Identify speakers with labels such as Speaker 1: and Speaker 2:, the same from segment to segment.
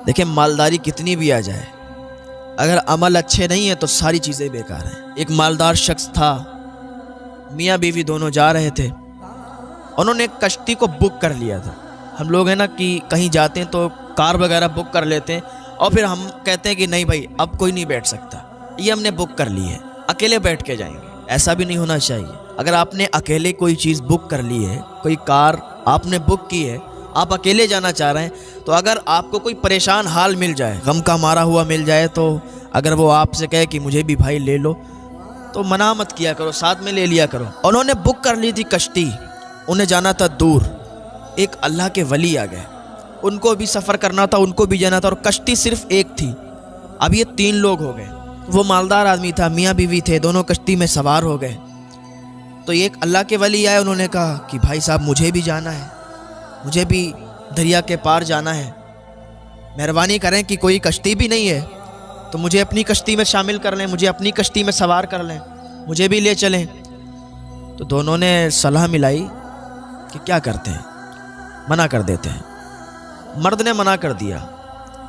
Speaker 1: دیکھیں مالداری کتنی بھی آ جائے، اگر عمل اچھے نہیں ہیں تو ساری چیزیں بیکار ہیں۔ ایک مالدار شخص تھا، میاں بیوی دونوں جا رہے تھے، انہوں نے ایک کشتی کو بک کر لیا تھا۔ ہم لوگ ہیں نا کہ کہیں جاتے ہیں تو کار وغیرہ بک کر لیتے ہیں اور پھر ہم کہتے ہیں کہ نہیں بھائی اب کوئی نہیں بیٹھ سکتا، یہ ہم نے بک کر لی ہے، اکیلے بیٹھ کے جائیں گے۔ ایسا بھی نہیں ہونا چاہیے۔ اگر آپ نے اکیلے کوئی چیز بک کر لی ہے، کوئی کار آپ نے بک کی ہے، آپ اکیلے جانا چاہ رہے ہیں، تو اگر آپ کو کوئی پریشان حال مل جائے، غم کا مارا ہوا مل جائے، تو اگر وہ آپ سے کہے کہ مجھے بھی بھائی لے لو، تو منع مت کیا کرو، ساتھ میں لے لیا کرو۔ انہوں نے بک کر لی تھی کشتی، انہیں جانا تھا دور۔ ایک اللہ کے ولی آ گئے، ان کو بھی سفر کرنا تھا، ان کو بھی جانا تھا، اور کشتی صرف ایک تھی۔ اب یہ 3 لوگ ہو گئے۔ وہ مالدار آدمی تھا، میاں بیوی تھے، دونوں کشتی میں سوار ہو گئے۔ تو یہ ایک اللہ کے ولی آئے، انہوں نے کہا کہ بھائی صاحب مجھے بھی جانا ہے، مجھے بھی دریا کے پار جانا ہے، مہربانی کریں کہ کوئی کشتی بھی نہیں ہے تو مجھے اپنی کشتی میں شامل کر لیں، مجھے اپنی کشتی میں سوار کر لیں، مجھے بھی لے چلیں۔ تو دونوں نے صلاح ملائی کہ کیا کرتے ہیں، منع کر دیتے ہیں۔ مرد نے منع کر دیا،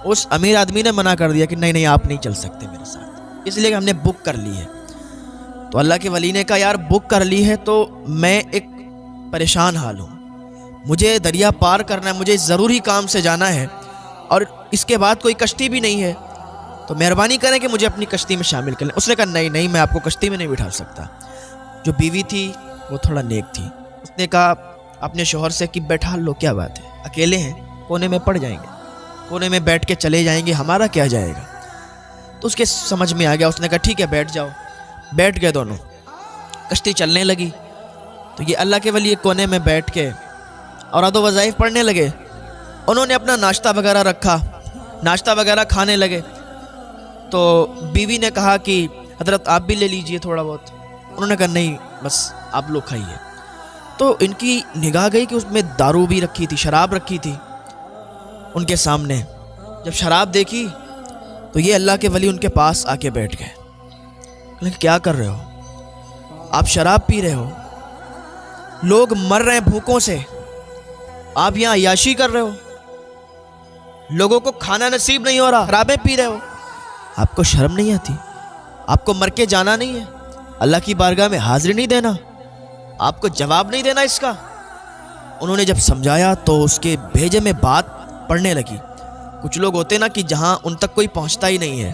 Speaker 1: اس امیر آدمی نے منع کر دیا کہ نہیں آپ نہیں چل سکتے میرے ساتھ، اس لیے کہ ہم نے بک کر لی ہے۔ تو اللہ کے ولی نے کہا یار بک کر لی ہے تو میں ایک پریشان حال ہوں، مجھے دریا پار کرنا ہے، مجھے ضروری کام سے جانا ہے، اور اس کے بعد کوئی کشتی بھی نہیں ہے، تو مہربانی کریں کہ مجھے اپنی کشتی میں شامل کر لیں۔ اس نے کہا نہیں میں آپ کو کشتی میں نہیں بٹھا سکتا۔ جو بیوی تھی وہ تھوڑا نیک تھی، اس نے کہا اپنے شوہر سے کہ بیٹھا لو، کیا بات ہے، اکیلے ہیں، کونے میں پڑ جائیں گے، کونے میں بیٹھ کے چلے جائیں گے، ہمارا کیا جائے گا۔ تو اس کے سمجھ میں آ گیا، اس نے کہا ٹھیک ہے بیٹھ جاؤ۔ بیٹھ گئے دونوں، کشتی چلنے لگی۔ تو یہ اللہ کے ولی ایک کونے میں بیٹھ کے اور ادب وظائف پڑھنے لگے۔ انہوں نے اپنا ناشتہ وغیرہ رکھا، ناشتہ وغیرہ کھانے لگے۔ تو بیوی نے کہا کہ حضرت آپ بھی لے لیجئے تھوڑا بہت۔ انہوں نے کہا نہیں بس آپ لوگ کھائیے۔ تو ان کی نگاہ گئی کہ اس میں دارو بھی رکھی تھی، شراب رکھی تھی ان کے سامنے۔ جب شراب دیکھی تو یہ اللہ کے ولی ان کے پاس آ کے بیٹھ گئے۔ لیکن کیا کر رہے ہو آپ، شراب پی رہے ہو، لوگ مر رہے ہیں بھوکوں سے، آپ یہاں عیاشی کر رہے ہو، لوگوں کو کھانا نصیب نہیں ہو رہا، شرابیں پی رہے ہو، آپ کو شرم نہیں آتی؟ آپ کو مر کے جانا نہیں ہے؟ اللہ کی بارگاہ میں حاضری نہیں دینا؟ آپ کو جواب نہیں دینا اس کا؟ انہوں نے جب سمجھایا تو اس کے بھیجے میں بات پڑنے لگی۔ کچھ لوگ ہوتے ہیں نا کہ جہاں ان تک کوئی پہنچتا ہی نہیں ہے،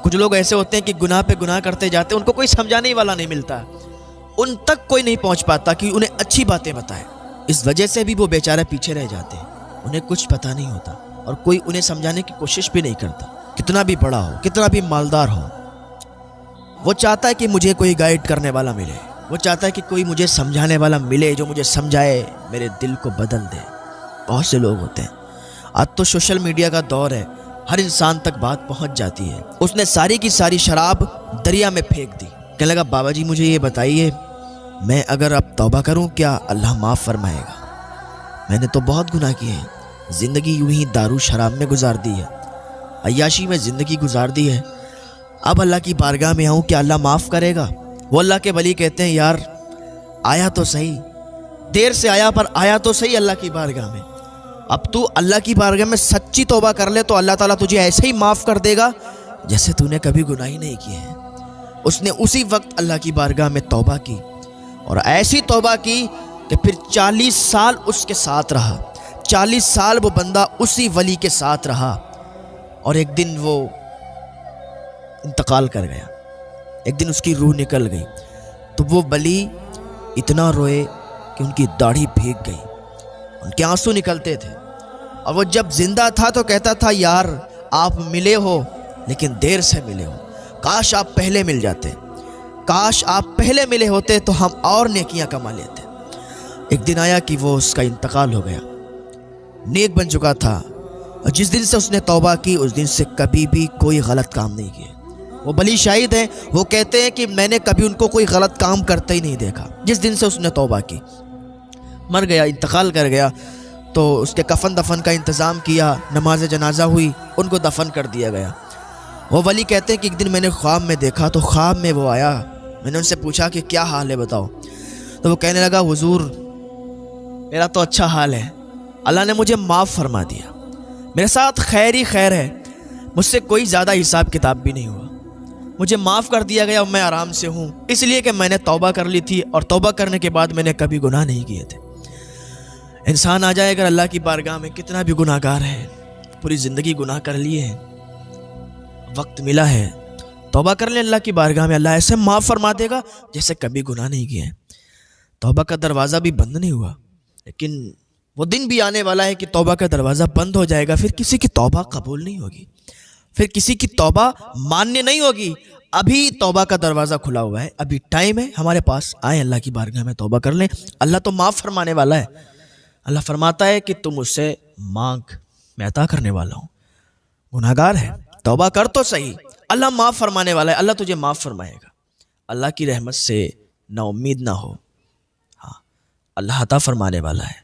Speaker 1: کچھ لوگ ایسے ہوتے ہیں کہ گناہ پہ گناہ کرتے جاتے ہیں، ان کو کوئی سمجھانے والا نہیں ملتا، ان تک کوئی نہیں پہنچ پاتا کہ انہیں اچھی باتیں بتائے۔ اس وجہ سے بھی وہ بیچارے پیچھے رہ جاتے ہیں، انہیں کچھ پتہ نہیں ہوتا، اور کوئی انہیں سمجھانے کی کوشش بھی نہیں کرتا۔ کتنا بھی بڑا ہو، کتنا بھی مالدار ہو، وہ چاہتا ہے کہ مجھے کوئی گائیڈ کرنے والا ملے، وہ چاہتا ہے کہ کوئی مجھے سمجھانے والا ملے جو مجھے سمجھائے، میرے دل کو بدل دے۔ بہت سے لوگ ہوتے ہیں۔ آج تو سوشل میڈیا کا دور ہے، ہر انسان تک بات پہنچ جاتی ہے۔ اس نے ساری کی ساری شراب دریا میں پھینک دی۔ کہنے لگا بابا جی مجھے یہ بتائیے، میں اگر اب توبہ کروں کیا اللہ معاف فرمائے گا؟ میں نے تو بہت گناہ کیے ہیں، زندگی یوں ہی دارو شراب میں گزار دی ہے، عیاشی میں زندگی گزار دی ہے، اب اللہ کی بارگاہ میں آؤں کیا اللہ معاف کرے گا؟ وہ اللہ کے ولی کہتے ہیں یار آیا تو صحیح، دیر سے آیا پر آیا تو صحیح اللہ کی بارگاہ میں۔ اب تو اللہ کی بارگاہ میں سچی توبہ کر لے تو اللہ تعالیٰ تجھے ایسے ہی معاف کر دے گا جیسے تو نے کبھی گناہ ہی نہیں کیے ہیں۔ اس نے اسی وقت اللہ کی بارگاہ میں توبہ کی، اور ایسی توبہ کی کہ پھر 40 سال اس کے ساتھ رہا، 40 سال وہ بندہ اسی ولی کے ساتھ رہا، اور ایک دن وہ انتقال کر گیا، ایک دن اس کی روح نکل گئی۔ تو وہ ولی اتنا روئے کہ ان کی داڑھی بھیگ گئی، ان کے آنسو نکلتے تھے، اور وہ جب زندہ تھا تو کہتا تھا یار آپ ملے ہو لیکن دیر سے ملے ہو، کاش آپ پہلے مل جاتے، کاش آپ پہلے ملے ہوتے تو ہم اور نیکیاں کما لیتے۔ ایک دن آیا کہ وہ اس کا انتقال ہو گیا، نیک بن چکا تھا، اور جس دن سے اس نے توبہ کی اس دن سے کبھی بھی کوئی غلط کام نہیں کیا۔ وہ بلی شاہد ہیں، وہ کہتے ہیں کہ میں نے کبھی ان کو کوئی غلط کام کرتے ہی نہیں دیکھا۔ جس دن سے اس نے توبہ کی، مر گیا، انتقال کر گیا، تو اس کے کفن دفن کا انتظام کیا، نماز جنازہ ہوئی، ان کو دفن کر دیا گیا۔ وہ ولی کہتے ہیں کہ ایک دن میں نے خواب میں دیکھا، تو خواب میں وہ آیا، میں نے ان سے پوچھا کہ کیا حال ہے بتاؤ، تو وہ کہنے لگا حضور میرا تو اچھا حال ہے، اللہ نے مجھے معاف فرما دیا، میرے ساتھ خیر ہی خیر ہے، مجھ سے کوئی زیادہ حساب کتاب بھی نہیں ہوا، مجھے معاف کر دیا گیا اور میں آرام سے ہوں، اس لیے کہ میں نے توبہ کر لی تھی اور توبہ کرنے کے بعد میں نے کبھی گناہ نہیں کیے تھے۔ انسان آ جائے اگر اللہ کی بارگاہ میں کتنا بھی گناہ گار ہے، پوری زندگی گناہ کر لیے ہیں، وقت ملا ہے، توبہ کر لیں اللہ کی بارگاہ میں، اللہ ایسے معاف فرما دے گا جیسے کبھی گناہ نہیں کیے ہیں۔ توبہ کا دروازہ بھی بند نہیں ہوا، لیکن وہ دن بھی آنے والا ہے کہ توبہ کا دروازہ بند ہو جائے گا، پھر کسی کی توبہ قبول نہیں ہوگی، پھر کسی کی توبہ ماننے نہیں ہوگی۔ ابھی توبہ کا دروازہ کھلا ہوا ہے، ابھی ٹائم ہے ہمارے پاس، آئیں اللہ کی بارگاہ میں توبہ کر لیں۔ اللہ تو معاف فرمانے والا ہے، اللہ فرماتا ہے کہ تم مجھ سے مانگ، میں عطا کرنے والا ہوں۔ گناہ گار ہے، توبہ کر تو صحیح، اللہ معاف فرمانے والا ہے، اللہ تجھے معاف فرمائے گا۔ اللہ کی رحمت سے نا امید نہ ہو، ہاں اللہ عطا فرمانے والا ہے۔